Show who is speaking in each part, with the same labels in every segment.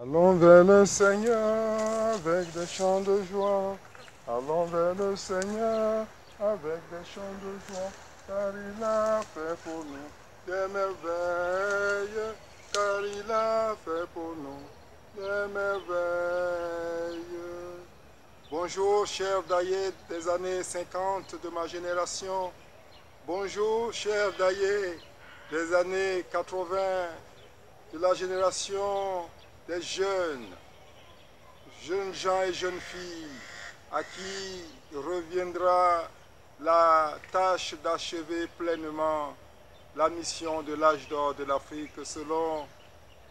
Speaker 1: Allons vers le Seigneur avec des chants de joie. Allons vers le Seigneur avec des chants de joie. Car il a fait pour nous des merveilles. Car il a fait pour nous des merveilles. Bonjour, cher Daillé des années 50 de ma génération. Bonjour, cher Daillé des années 80 de la génération des jeunes gens et jeunes filles à qui reviendra la tâche d'achever pleinement la mission de l'âge d'or de l'Afrique selon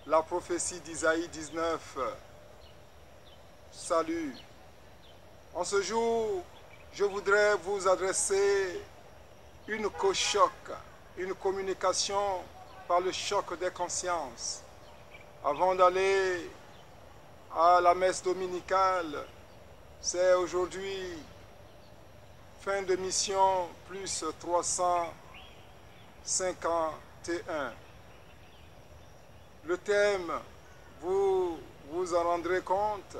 Speaker 1: la prophétie d'Isaïe 19. Salut. En ce jour, je voudrais vous adresser une co-choc, une communication par le choc des consciences. Avant d'aller à la messe dominicale, c'est aujourd'hui fin de mission plus 351. Le thème, vous vous en rendrez compte,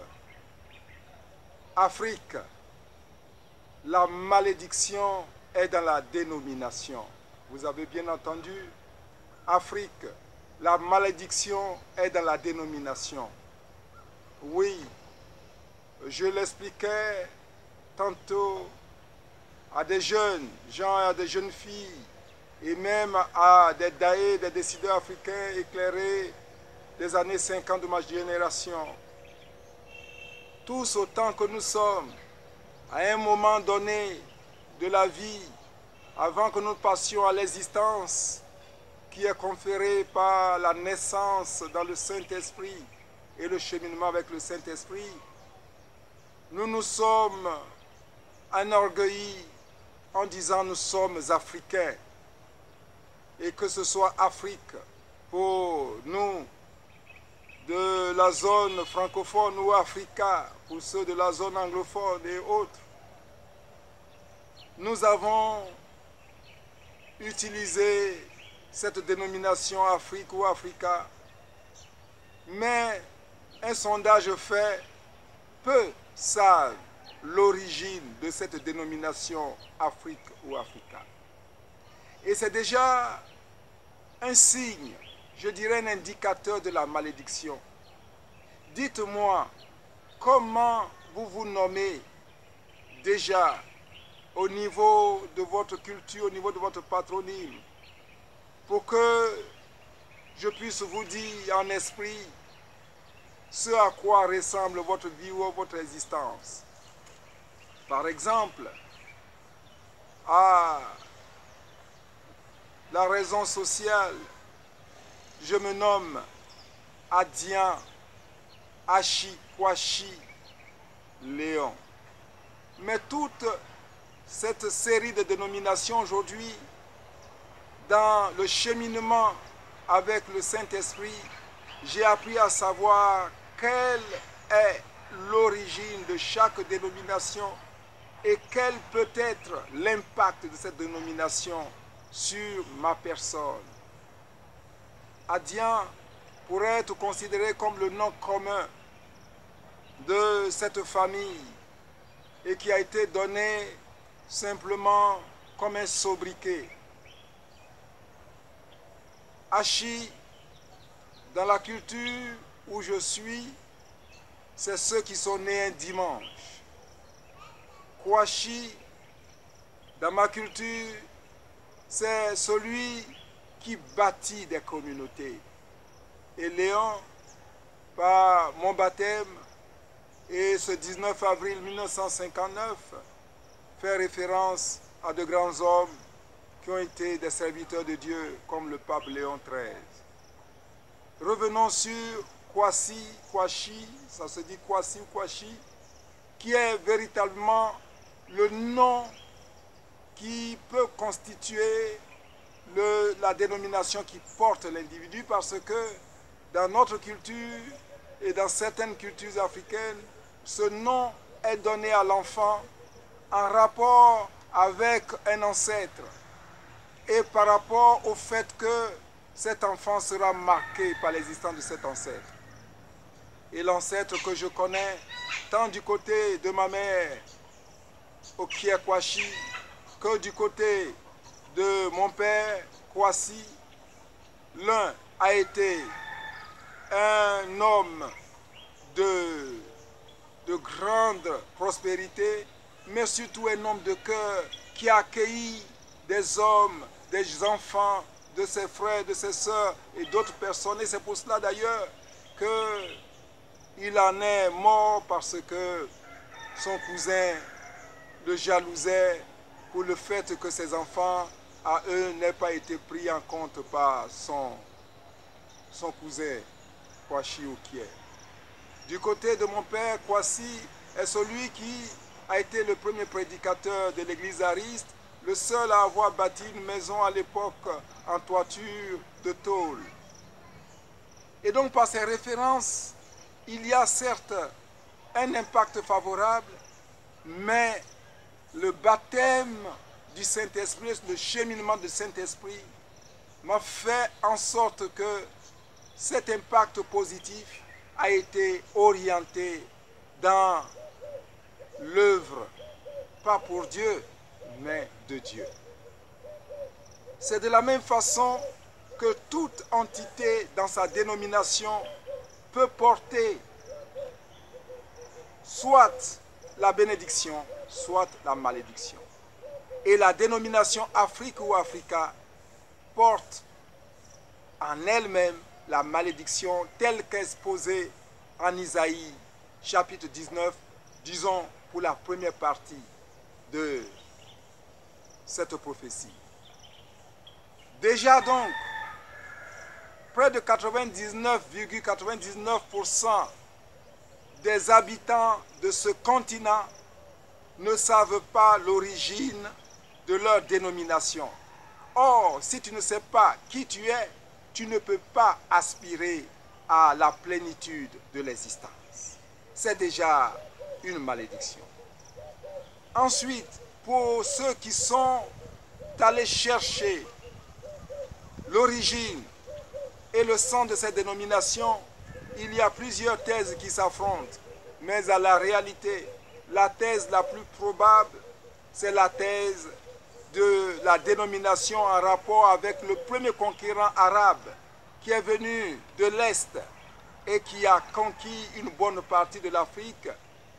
Speaker 1: Afrique, la malédiction est dans la dénomination. Vous avez bien entendu, Afrique, la malédiction est dans la dénomination. Oui, je l'expliquais tantôt à des jeunes gens, à des jeunes filles, et même à des daïs, des décideurs africains éclairés des années 50 de ma génération. Tous autant que nous sommes, à un moment donné de la vie, avant que nous passions à l'existence qui est conférée par la naissance dans le Saint-Esprit et le cheminement avec le Saint-Esprit, nous nous sommes enorgueillis en disant nous sommes africains. Et que ce soit Afrique pour nous de la zone francophone ou Africa pour ceux de la zone anglophone et autres, nous avons utilisé cette dénomination Afrique ou Africa, mais un sondage fait, peu savent l'origine de cette dénomination Afrique ou Africa. Et c'est déjà un signe, je dirais un indicateur de la malédiction. Dites-moi, comment vous vous nommez déjà au niveau de votre culture, au niveau de votre patronyme, pour que je puisse vous dire en esprit ce à quoi ressemble votre vie ou votre existence. Par exemple, à la raison sociale, je me nomme Adian Achi Kwashi Léon. Mais toute cette série de dénominations aujourd'hui, dans le cheminement avec le Saint-Esprit, j'ai appris à savoir quelle est l'origine de chaque dénomination et quel peut être l'impact de cette dénomination sur ma personne. Adian pourrait être considéré comme le nom commun de cette famille et qui a été donné simplement comme un sobriquet. Achi, dans la culture où je suis, c'est ceux qui sont nés un dimanche. Kwashi, dans ma culture, c'est celui qui bâtit des communautés. Et Léon, par mon baptême, et ce 19 avril 1959, fait référence à de grands hommes qui ont été des serviteurs de Dieu, comme le pape Léon XIII. Revenons sur Kwasi, Kwashi, ça se dit Kwasi ou Kwashi, qui est véritablement le nom qui peut constituer la dénomination qui porte l'individu, parce que dans notre culture et dans certaines cultures africaines, ce nom est donné à l'enfant en rapport avec un ancêtre et par rapport au fait que cet enfant sera marqué par l'existence de cet ancêtre. et l'ancêtre que je connais, tant du côté de ma mère, Okiekwashi, que du côté de mon père, Kwasi. L'un a été un homme de grande prospérité, mais surtout un homme de cœur qui a accueilli des hommes, des enfants, de ses frères, de ses sœurs et d'autres personnes. Et c'est pour cela d'ailleurs qu'il en est mort parce que son cousin le jalousait pour le fait que ses enfants, à eux, n'aient pas été pris en compte par son cousin, Kwashi Okié. Du côté de mon père, Kwasi est celui qui a été le premier prédicateur de l'église ariste, le seul à avoir bâti une maison à l'époque en toiture de tôle. Et donc par ces références, il y a certes un impact favorable, mais le baptême du Saint-Esprit, le cheminement du Saint-Esprit m'a fait en sorte que cet impact positif a été orienté dans l'œuvre, pas pour Dieu, mais de Dieu. C'est de la même façon que toute entité dans sa dénomination peut porter soit la bénédiction, soit la malédiction. Et la dénomination Afrique ou Africa porte en elle-même la malédiction telle qu'exposée en Isaïe chapitre 19, disons pour la première partie de cette prophétie. Déjà donc, près de 99,99% des habitants de ce continent ne savent pas l'origine de leur dénomination. Or, si tu ne sais pas qui tu es, tu ne peux pas aspirer à la plénitude de l'existence. C'est déjà une malédiction. Ensuite, pour ceux qui sont allés chercher l'origine et le sens de cette dénomination, il y a plusieurs thèses qui s'affrontent. Mais à la réalité, la thèse la plus probable, c'est la thèse de la dénomination en rapport avec le premier conquérant arabe qui est venu de l'Est et qui a conquis une bonne partie de l'Afrique,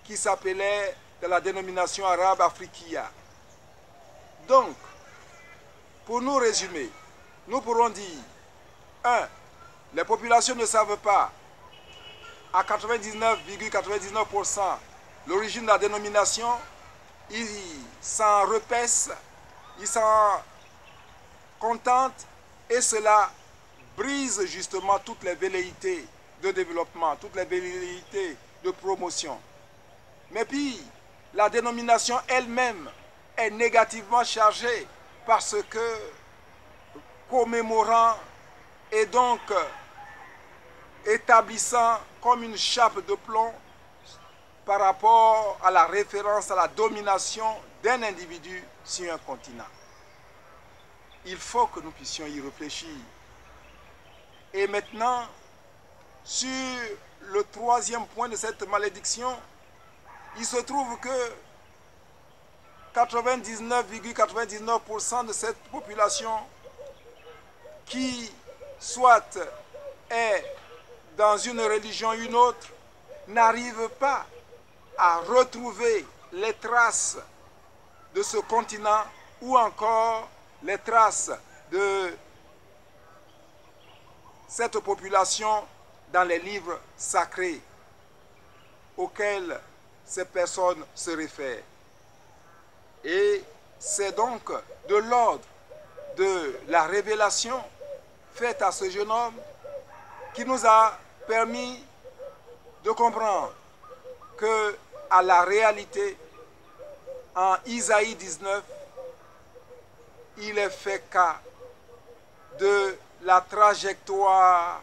Speaker 1: qui s'appelait de la dénomination arabe Afrikia. Donc, pour nous résumer, nous pourrons dire, 1. Les populations ne savent pas à 99,99% l'origine de la dénomination, ils s'en repaissent, ils s'en contentent et cela brise justement toutes les velléités de développement, toutes les velléités de promotion. Mais puis, la dénomination elle-même est négativement chargée parce que commémorant et donc établissant comme une chape de plomb par rapport à la référence à la domination d'un individu sur un continent. Il faut que nous puissions y réfléchir. Et maintenant, sur le troisième point de cette malédiction, il se trouve que 99,99% de cette population qui soit est dans une religion ou une autre n'arrive pas à retrouver les traces de ce continent ou encore les traces de cette population dans les livres sacrés auxquels ces personnes se réfèrent. Et c'est donc de l'ordre de la révélation faite à ce jeune homme qui nous a permis de comprendre que à la réalité, en Isaïe 19, il est fait cas de la trajectoire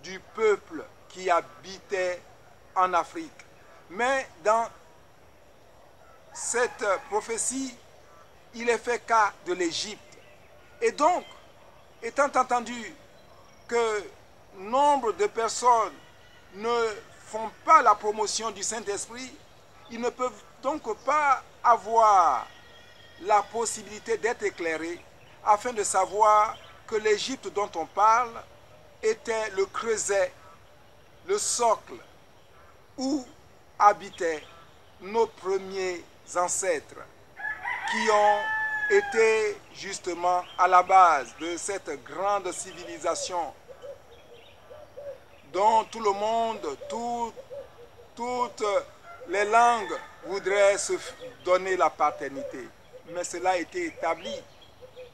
Speaker 1: du peuple qui habitait en Afrique. Mais dans cette prophétie, il est fait cas de l'Égypte. Et donc, étant entendu que nombre de personnes ne font pas la promotion du Saint-Esprit, ils ne peuvent donc pas avoir la possibilité d'être éclairés afin de savoir que l'Égypte dont on parle était le creuset, le socle où habitaient nos premiers ancêtres qui ont été justement à la base de cette grande civilisation dont tout le monde, toutes les langues voudraient se donner la paternité. Mais cela a été établi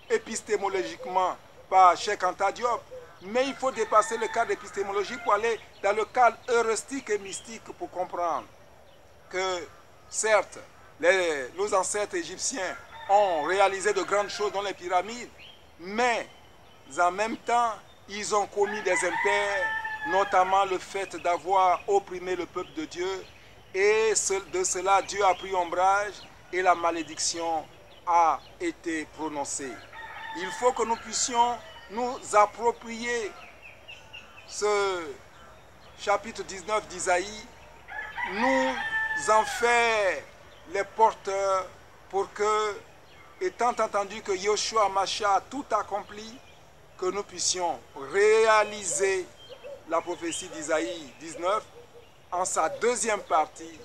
Speaker 1: épistémologiquement par Cheikh Anta Diop. Mais il faut dépasser le cadre épistémologique pour aller dans le cadre heuristique et mystique pour comprendre que, certes, nos ancêtres égyptiens ont réalisé de grandes choses dans les pyramides, mais en même temps, ils ont commis des impairs, notamment le fait d'avoir opprimé le peuple de Dieu, et de cela, Dieu a pris ombrage et la malédiction a été prononcée. Il faut que nous puissions nous approprier ce chapitre 19 d'Isaïe, nous en faire les porteurs pour que, étant entendu que Yoshua Mashiach a tout accompli, que nous puissions réaliser la prophétie d'Isaïe 19 en sa deuxième partie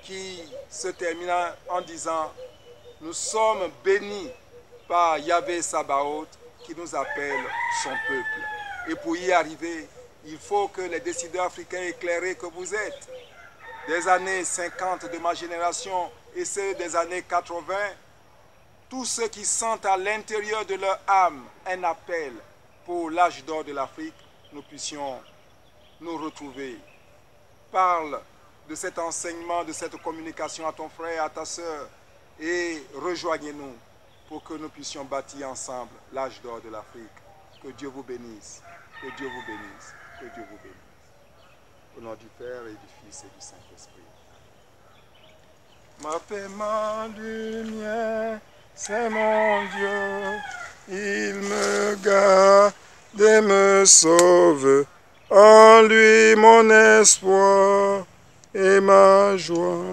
Speaker 1: qui se termine en disant « Nous sommes bénis par Yahvé Sabaoth qui nous appelle son peuple. » Et pour y arriver, il faut que les décideurs africains éclairés que vous êtes, des années 50 de ma génération et ceux des années 80, tous ceux qui sentent à l'intérieur de leur âme un appel pour l'âge d'or de l'Afrique, nous puissions nous retrouver. Parle de cet enseignement, de cette communication à ton frère, à ta sœur, et rejoignez-nous pour que nous puissions bâtir ensemble l'âge d'or de l'Afrique. Que Dieu vous bénisse, que Dieu vous bénisse, que Dieu vous bénisse. Au nom du Père et du Fils et du Saint-Esprit. Ma paix, ma lumière, c'est mon Dieu. Il me garde et me sauve. En lui mon espoir et ma joie.